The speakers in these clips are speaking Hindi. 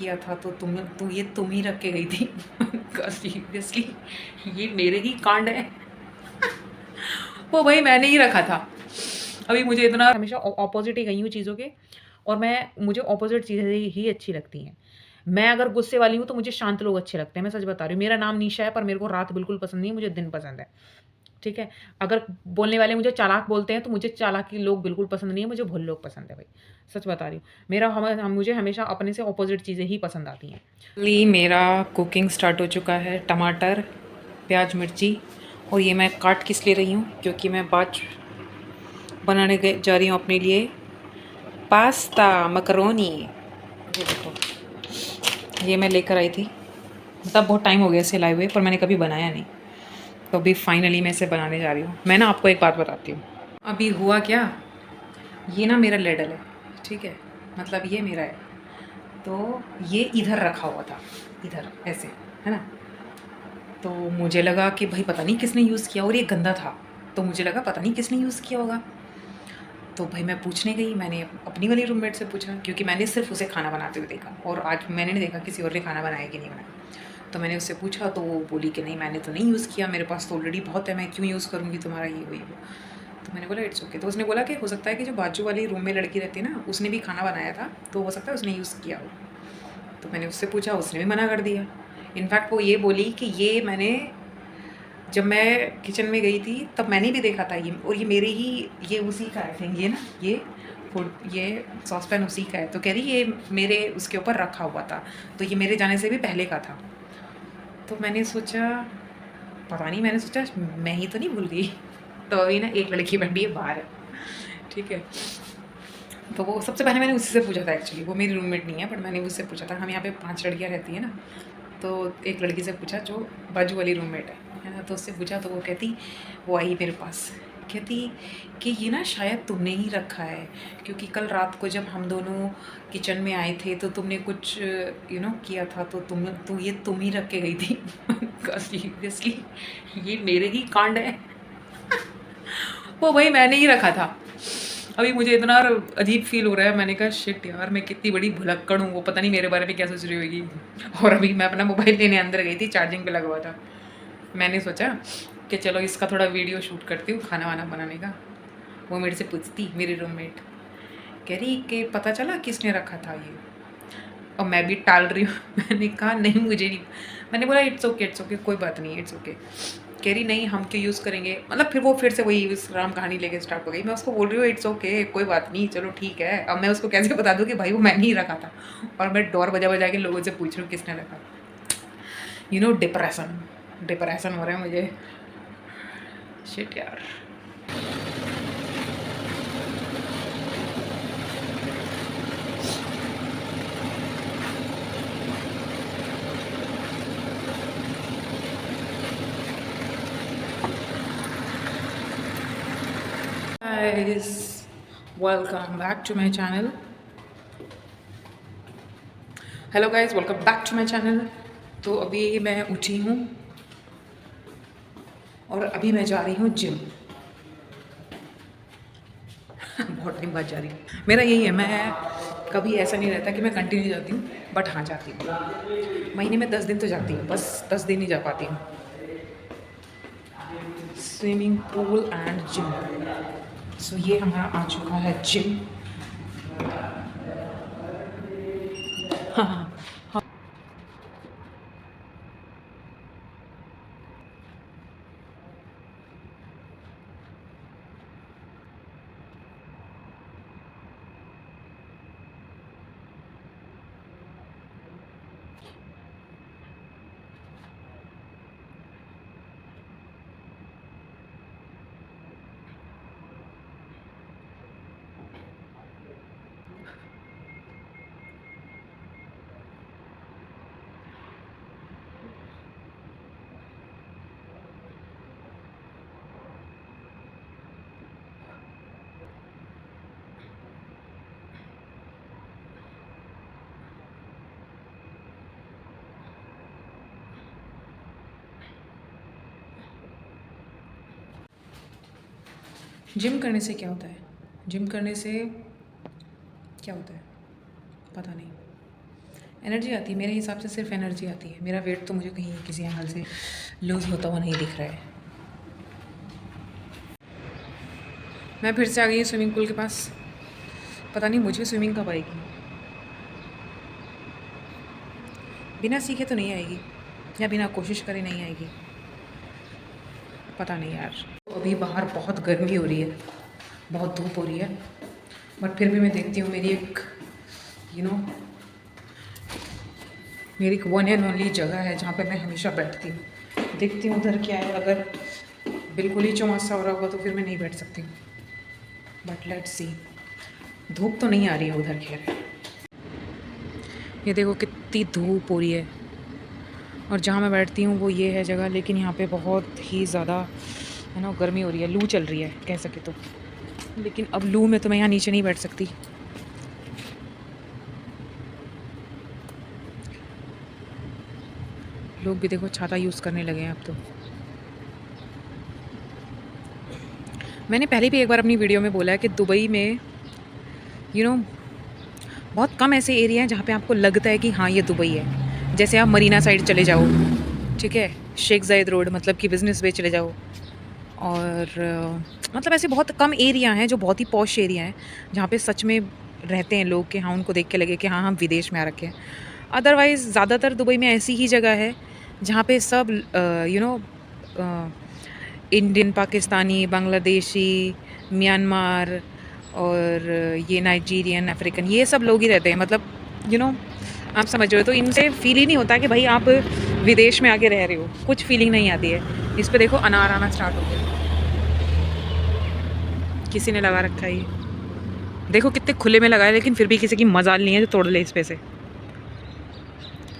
किया था तो तुम ही रख के गई थी। सीरियसली ये मेरे ही कांड है। वो भाई मैंने ही रखा था। अभी मुझे इतना हमेशा ऑपोजिट ही गई हूँ चीज़ों के, और मुझे ऑपोजिट चीज़ें ही अच्छी लगती हैं। मैं अगर गुस्से वाली हूँ तो मुझे शांत लोग अच्छे लगते हैं, मैं सच बता रही हूँ। मेरा नाम निशा है, पर मेरे को रात बिल्कुल पसंद नहीं है, मुझे दिन पसंद है, ठीक है? अगर बोलने वाले मुझे चालाक बोलते हैं तो मुझे चालाकी लोग बिल्कुल पसंद नहीं है, मुझे भोले लोग पसंद है भाई, सच बता रही हूँ। मुझे हमेशा अपने से ऑपोजिट चीज़ें ही पसंद आती हैं। मेरा कुकिंग स्टार्ट हो चुका है। टमाटर, प्याज, मिर्ची, और ये मैं काट किस ले रही हूँ क्योंकि मैं बाद बनाने जा रही हूँ अपने लिए पास्ता मकरोनी। ये देखो, ये मैं लेकर आई थी, मतलब बहुत टाइम हो गया इसे लाए हुए, पर मैंने कभी बनाया नहीं। तो अभी फाइनली मैं इसे बनाने जा रही हूँ। मैं ना आपको एक बात बताती हूँ। अभी हुआ क्या, ये ना मेरा लेडल है, ठीक है, मतलब ये मेरा है। तो ये इधर रखा हुआ था, इधर ऐसे, है ना। तो मुझे लगा कि भाई पता नहीं किसने यूज़ किया, और ये गंदा था, तो मुझे लगा पता नहीं किसने यूज़ किया होगा। तो भाई मैं पूछने गई, मैंने अपनी वाली रूममेट से पूछा, क्योंकि मैंने सिर्फ उसे खाना बनाते हुए देखा, और आज मैंने नहीं देखा किसी और ने खाना बनाया कि नहीं बनाया। तो मैंने उससे पूछा, तो वो बोली कि नहीं मैंने तो नहीं यूज़ किया, मेरे पास तो ऑलरेडी बहुत है, मैं क्यों यूज़ करूँगी तुम्हारा ये वही वो। तो मैंने बोला इट्स ओके। तो उसने बोला कि हो सकता है कि जो बाजू वाली रूम में लड़की रहती है ना, उसने भी खाना बनाया था, तो हो सकता है उसने यूज़ किया हो। तो मैंने उससे पूछा, उसने भी मना कर दिया। इनफैक्ट वो ये बोली कि ये मैंने, जब मैं किचन में गई थी तब मैंने भी देखा था ये, और ये मेरे ही, ये उसी का आई थिंक, ये ना ये सॉसपैन उसी का है। तो कह रही ये मेरे उसके ऊपर रखा हुआ था, तो ये मेरे जाने से भी पहले का था। तो मैंने सोचा पता नहीं, मैंने सोचा मैं ही तो नहीं भूल गई। तो अभी ना एक लड़की बैठी है बाहर, ठीक है। तो वो सबसे पहले मैंने उसी से पूछा था, एक्चुअली वो मेरी रूममेट नहीं है, बट मैंने उससे पूछा था। हम यहाँ पे 5 लड़कियाँ रहती हैं ना, तो एक लड़की से पूछा जो बाजू वाली रूममेट है ना, तो उससे पूछा, तो वो कहती, वो आई मेरे पास, कहती कि ये ना शायद तुमने ही रखा है, क्योंकि कल रात को जब हम दोनों किचन में आए थे तो तुमने कुछ किया था, तो तुम ही रख के गई थी। सीरियसली ये मेरे ही कांड है। वो भाई मैंने ही रखा था। अभी मुझे इतना अजीब फील हो रहा है, मैंने कहा शिट यार, मैं कितनी बड़ी भुलक्कड़ हूँ, वो पता नहीं मेरे बारे में क्या सोच रही होगी। और अभी मैं अपना मोबाइल लेने अंदर गई थी, चार्जिंग पे लगा हुआ था। मैंने सोचा कि चलो इसका थोड़ा वीडियो शूट करती हूँ खाना वाना बनाने का। वो मेरे से पूछती, मेरी रूममेट कह रही कि पता चला किसने रखा था ये, और मैं भी टाल रही हूँ। मैंने कहा नहीं मुझे नहीं। मैंने बोला इट्स ओके कोई बात नहीं, इट्स ओके। कह रही नहीं हम क्यों यूज़ करेंगे, मतलब फिर वो फिर से वही उस राम कहानी लेके स्टार्ट हो गई। मैं उसको बोल रही हूँ इट्स ओके कोई बात नहीं, चलो ठीक है। अब मैं उसको कैसे बता दूँ कि भाई वो मैंने ही रखा था, और मैं डोर बजा बजा के लोगों से पूछ रही हूँ किसने रखा। डिप्रेशन डिप्रेशन हो रहा है मुझे, शिट यार। Guys, welcome back to my channel. Hello guys, welcome back to my channel. तो अभी मैं उठी हूँ और अभी मैं जा रही हूँ जिम। बहुत टाइम बाद जा रही हूँ। मेरा यही है, मैं कभी ऐसा नहीं रहता कि मैं कंटिन्यू जाती हूँ, बट हाँ जाती हूँ। महीने में 10 दिन तो जाती हूँ, बस 10 दिन ही जा पाती हूँ। Swimming pool and gym. So ये हमारा आ चुका है जिम। हाँ, जिम करने से क्या होता है, जिम करने से क्या होता है पता नहीं। एनर्जी आती है, मेरे हिसाब से सिर्फ एनर्जी आती है। मेरा वेट तो मुझे कहीं किसी एंगल से लूज़ होता हुआ नहीं दिख रहा है। मैं फिर से आ गई स्विमिंग पूल के पास। पता नहीं मुझे स्विमिंग कब आएगी। बिना सीखे तो नहीं आएगी, या बिना कोशिश करे नहीं आएगी, पता नहीं यार। अभी बाहर बहुत गर्मी हो रही है, बहुत धूप हो रही है, बट फिर भी मैं देखती हूँ मेरी एक मेरी एक वन एंड ओनली जगह है जहाँ पे मैं हमेशा बैठती हूँ। देखती हूँ उधर क्या है। अगर बिल्कुल ही चौमासा हो रहा होगा तो फिर मैं नहीं बैठ सकती हूँ, बट लेट्स सी। धूप तो नहीं आ रही है उधर, खैर। ये देखो कितनी धूप हो रही है, और जहाँ मैं बैठती हूँ वो ये है जगह, लेकिन यहाँ पे बहुत ही ज़्यादा है ना गर्मी हो रही है, लू चल रही है कह सके तो। लेकिन अब लू में तो मैं यहाँ नीचे नहीं बैठ सकती। लोग भी देखो छाता यूज़ करने लगे हैं अब तो। मैंने पहले भी एक बार अपनी वीडियो में बोला है कि दुबई में बहुत कम ऐसे एरिया हैं जहाँ पे आपको लगता है कि हाँ ये दुबई है। जैसे आप मरीना साइड चले जाओ, ठीक है, शेख ज़ायद रोड, मतलब कि बिज़नेस वे चले जाओ, और मतलब ऐसे बहुत कम एरिया हैं जो बहुत ही पॉश एरिया हैं जहाँ पे सच में रहते हैं लोग कि हाँ उनको देख के लगे कि हाँ हम विदेश में आ रखे हैं। अदरवाइज़ ज़्यादातर दुबई में ऐसी ही जगह है जहाँ पे सब इंडियन, पाकिस्तानी, बांग्लादेशी, म्यांमार और ये नाइजीरियन, अफ्रीकन, ये सब लोग ही रहते हैं। मतलब आप समझ रहे हो। तो इनसे फील ही नहीं होता कि भाई आप विदेश में आके रह रहे हो, कुछ फीलिंग नहीं आती है। इस पे देखो अनार आना स्टार्ट हो गया, किसी ने लगा रखा है ये। देखो कितने खुले में लगा है, लेकिन फिर भी किसी की मजाल नहीं है जो तोड़ ले इस पे से।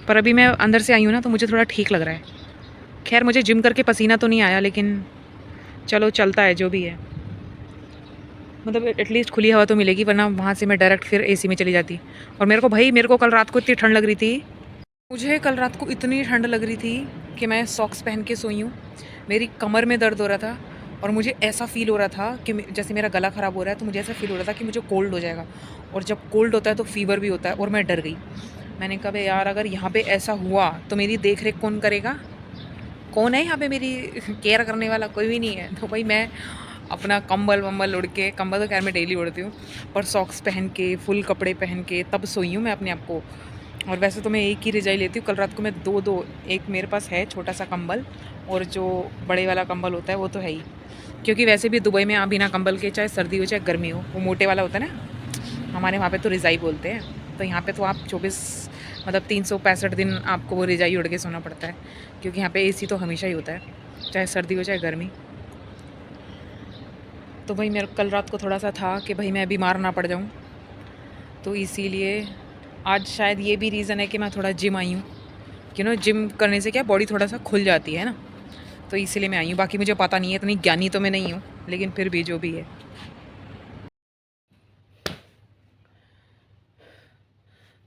पर अभी मैं अंदर से आई हूँ ना, तो मुझे थोड़ा ठीक लग रहा है। खैर मुझे जिम करके पसीना तो नहीं आया, लेकिन चलो चलता है जो भी है। मतलब एटलीस्ट खुली हवा तो मिलेगी, वरना वहाँ से मैं डायरेक्ट फिर एसी में चली जाती। और मेरे को कल रात को इतनी ठंड लग रही थी, मुझे कल रात को इतनी ठंड लग रही थी कि मैं सॉक्स पहन के सोई हूँ। मेरी कमर में दर्द हो रहा था, और मुझे ऐसा फ़ील हो रहा था कि जैसे मेरा गला ख़राब हो रहा है, तो मुझे ऐसा फ़ील हो रहा था कि मुझे कोल्ड हो जाएगा। और जब कोल्ड होता है तो फ़ीवर भी होता है, और मैं डर गई। मैंने कहा भाई यार, अगर यहाँ पे ऐसा हुआ तो मेरी देख रेख कौन करेगा? कौन है यहाँ पे मेरी केयर करने वाला? कोई भी नहीं है। तो भाई मैं अपना कंबल वम्बल ओढ़ के, कंबल तो खैर मैं डेली ओढ़ती हूँ, पर सॉक्स पहन के, फुल कपड़े पहन के तब सोई हूँ मैं अपने आप को। और वैसे तो मैं एक ही रजाई लेती हूँ। कल रात को मैं दो एक मेरे पास है छोटा सा कंबल, और जो बड़े वाला कंबल होता है वो तो है ही, क्योंकि वैसे भी दुबई में आप बिना कंबल के, चाहे सर्दी हो चाहे गर्मी हो, वो मोटे वाला होता है ना, हमारे वहाँ पे तो रजाई बोलते हैं। तो यहाँ पे तो आप 24 मतलब 365 दिन आपको वो रजाई ओढ़ के सोना पड़ता है, क्योंकि यहाँ पे एसी तो हमेशा ही होता है, चाहे सर्दी हो चाहे गर्मी। तो भाई मेरे कल रात को थोड़ा सा था कि भाई मैं बीमार ना पड़ जाऊँ, तो इसीलिए आज शायद ये भी रीज़न है कि मैं थोड़ा जिम आई हूँ। जिम करने से क्या बॉडी थोड़ा सा खुल जाती है ना, तो इसीलिए मैं आई हूँ। बाकी मुझे पता नहीं है, इतनी ज्ञानी तो मैं नहीं हूँ, लेकिन फिर भी जो भी है।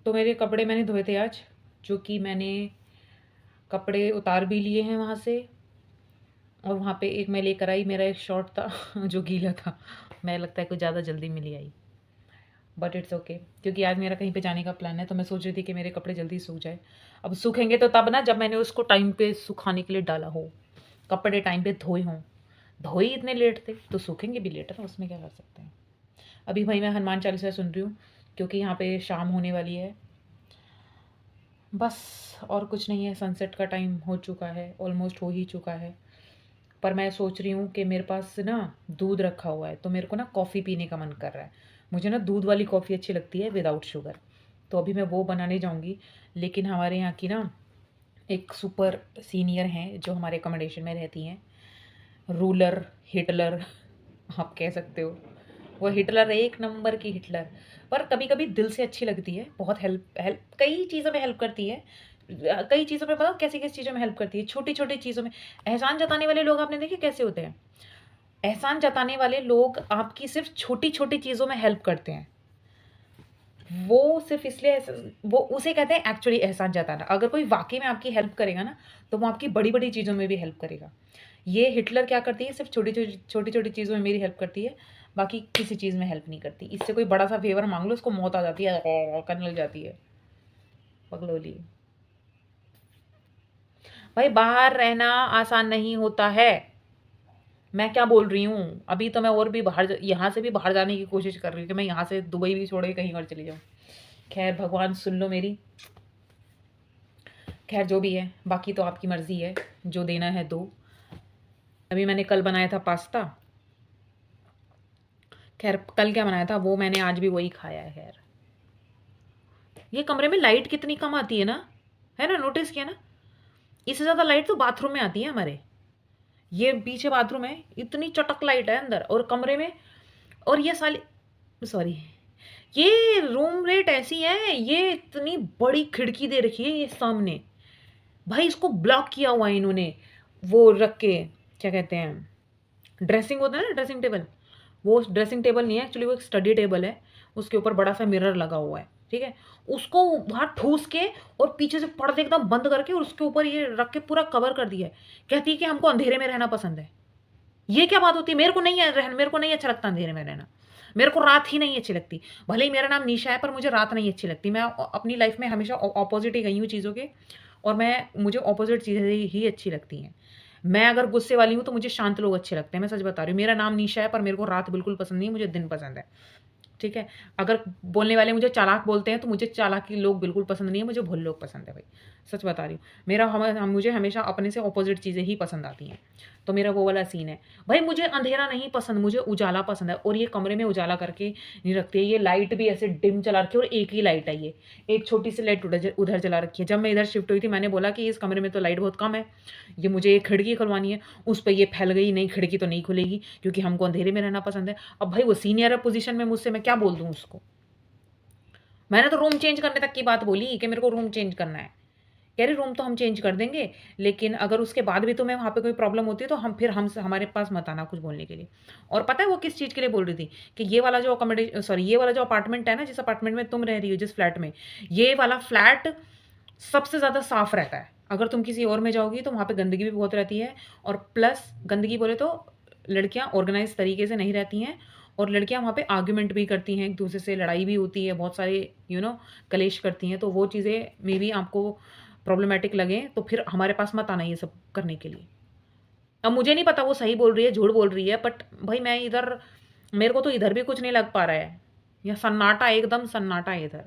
तो मेरे कपड़े मैंने धोए थे आज, जो कि मैंने कपड़े उतार भी लिए हैं वहाँ से। और वहाँ पे एक मैं लेकर आई, मेरा एक शॉर्ट था जो गीला था। मैं लगता है कुछ ज़्यादा जल्दी मिली आई, बट इट्स ओके, क्योंकि आज मेरा कहीं पे जाने का प्लान है। तो मैं सोच रही थी कि मेरे कपड़े जल्दी सूख जाए। अब सूखेंगे तो तब ना, जब मैंने उसको टाइम पे सुखाने के लिए डाला हो, कपड़े टाइम पे धोए हों। धोए इतने लेट थे तो सूखेंगे भी लेट है, उसमें क्या कर सकते हैं। अभी भाई मैं हनुमान चालीसा सुन रही हूँ, क्योंकि यहाँ पे शाम होने वाली है बस, और कुछ नहीं है। सनसेट का टाइम हो चुका है, ऑलमोस्ट हो ही चुका है। पर मैं सोच रही हूँ कि मेरे पास ना दूध रखा हुआ है, तो मेरे को ना कॉफ़ी पीने का मन कर रहा है। मुझे ना दूध वाली कॉफ़ी अच्छी लगती है विदाउट शुगर, तो अभी मैं वो बनाने जाऊँगी। लेकिन हमारे यहाँ की ना एक सुपर सीनियर हैं जो हमारे अकोमोडेशन में रहती हैं, रूलर, हिटलर आप कह सकते हो। वो हिटलर है, एक नंबर की हिटलर। पर कभी कभी दिल से अच्छी लगती है, बहुत हेल्प हेल्प कई चीज़ों में हेल्प करती है। कई चीज़ों में, बताओ कैसी कैसी चीज़ों में हेल्प करती है, छोटी छोटी चीज़ों में। एहसान जताने वाले लोग आपने देखे कैसे होते हैं? एहसान जताने वाले लोग आपकी सिर्फ छोटी छोटी चीज़ों में हेल्प करते हैं। वो सिर्फ इसलिए वो उसे कहते हैं एक्चुअली एहसान जताना। अगर कोई वाकई में आपकी हेल्प करेगा ना, तो वो आपकी बड़ी बड़ी चीज़ों में भी हेल्प करेगा। ये हिटलर क्या करती है, सिर्फ छोटी छोटी चीज़ों में मेरी हेल्प करती है, बाकी किसी चीज़ में हेल्प नहीं करती। इससे कोई बड़ा सा फेवर मांग लो, उसको मौत आ जाती है, करने लग जाती है। पगलोली। भाई बाहर रहना आसान नहीं होता है। मैं क्या बोल रही हूँ, अभी तो मैं और भी बाहर, यहाँ से भी बाहर जाने की कोशिश कर रही हूँ कि मैं यहाँ से दुबई भी छोड़ के कहीं और चली जाऊँ। खैर भगवान सुन लो मेरी। खैर जो भी है, बाकी तो आपकी मर्ज़ी है, जो देना है दो। अभी मैंने कल बनाया था पास्ता। खैर कल क्या बनाया था वो मैंने आज भी वही खाया है। खैर ये कमरे में लाइट कितनी कम आती है ना, नोटिस किया ना? इससे ज़्यादा लाइट तो बाथरूम में आती है हमारे। ये पीछे बाथरूम है, इतनी चटक लाइट है अंदर और कमरे में। और ये साली, सॉरी, ये रूम रेट ऐसी है, ये इतनी बड़ी खिड़की दे रखी है ये सामने। भाई इसको ब्लॉक किया हुआ है इन्होंने, वो रख के, क्या कहते हैं, ड्रेसिंग होता है ना, ड्रेसिंग टेबल। वो ड्रेसिंग टेबल नहीं है एक्चुअली, वो एक स्टडी टेबल है। उसके ऊपर बड़ा सा मिरर लगा हुआ है, ठीक है। उसको वहाँ ठूस के और पीछे से पर्दे एकदम बंद करके और उसके ऊपर ये रख के पूरा कवर कर दिया है। कहती है कि हमको अंधेरे में रहना पसंद है। ये क्या बात होती है? मेरे को नहीं अच्छा लगता अंधेरे में रहना। मेरे को रात ही नहीं अच्छी लगती। भले ही मेरा नाम निशा है पर मुझे रात नहीं अच्छी लगती। मैं अपनी लाइफ में हमेशा ऑपोजिट ही गई हूँ चीज़ों के, और मुझे ऑपोजिट चीज़ें ही अच्छी लगती हैं। मैं अगर गुस्से वाली हूँ तो मुझे शांत लोग अच्छे लगते हैं। मैं सच बता रही हूँ, मेरा नाम निशा है पर मेरे को रात बिल्कुल पसंद नहीं है, मुझे दिन पसंद है। ठीक है। अगर बोलने वाले मुझे चालाक बोलते हैं तो मुझे चालाकी लोग बिल्कुल पसंद नहीं है, मुझे भोले लोग पसंद है भाई। सच बता रही हूँ। मुझे हमेशा अपने से ऑपोजिट चीज़ें ही पसंद आती हैं। तो मेरा वो वाला सीन है। भाई मुझे अंधेरा नहीं पसंद, मुझे उजाला पसंद है। और ये कमरे में उजाला करके नहीं रखती है। ये लाइट भी ऐसे डिम चला रखी है और एक ही लाइट है ये। एक छोटी सी लाइट उधर जला रखी है। जब मैं इधर शिफ्ट हुई थी मैंने बोला कि इस कमरे में तो लाइट बहुत कम है, ये मुझे एक खिड़की खुलवानी है। उस पर ये फैल गई, नहीं खिड़की तो नहीं खुलेगी क्योंकि हमको अंधेरे में रहना पसंद है। अब भाई वो सीनियर पोजीशन में मुझसे, मैं क्या बोल दूँ उसको? मैंने तो रूम चेंज करने तक की बात बोली कि मेरे को रूम चेंज करना है। कह रही रूम तो हम चेंज कर देंगे, लेकिन अगर उसके बाद भी तुम्हें वहाँ पे कोई प्रॉब्लम होती है तो हमारे पास मत आना कुछ बोलने के लिए। और पता है वो किस चीज़ के लिए बोल रही थी? कि ये वाला जो अपार्टमेंट है ना, जिस अपार्टमेंट में तुम रह रही हो, जिस फ्लैट में, ये वाला फ्लैट सबसे ज़्यादा साफ रहता है। अगर तुम किसी और में जाओगी तो वहाँ पे गंदगी भी बहुत रहती है। और प्लस गंदगी बोले तो लड़कियाँ ऑर्गेनाइज तरीके से नहीं रहती हैं, और लड़कियाँ वहाँ पे आर्ग्यूमेंट भी करती हैं, एक दूसरे से लड़ाई भी होती है, बहुत सारे कलेश करती हैं। तो वो चीज़ें मे बी आपको प्रॉब्लमेटिक लगे तो फिर हमारे पास मत आना ये सब करने के लिए। अब मुझे नहीं पता वो सही बोल रही है झूठ बोल रही है, बट भाई मैं इधर, मेरे को तो इधर भी कुछ नहीं लग पा रहा है। या सन्नाटा, एकदम सन्नाटा है इधर।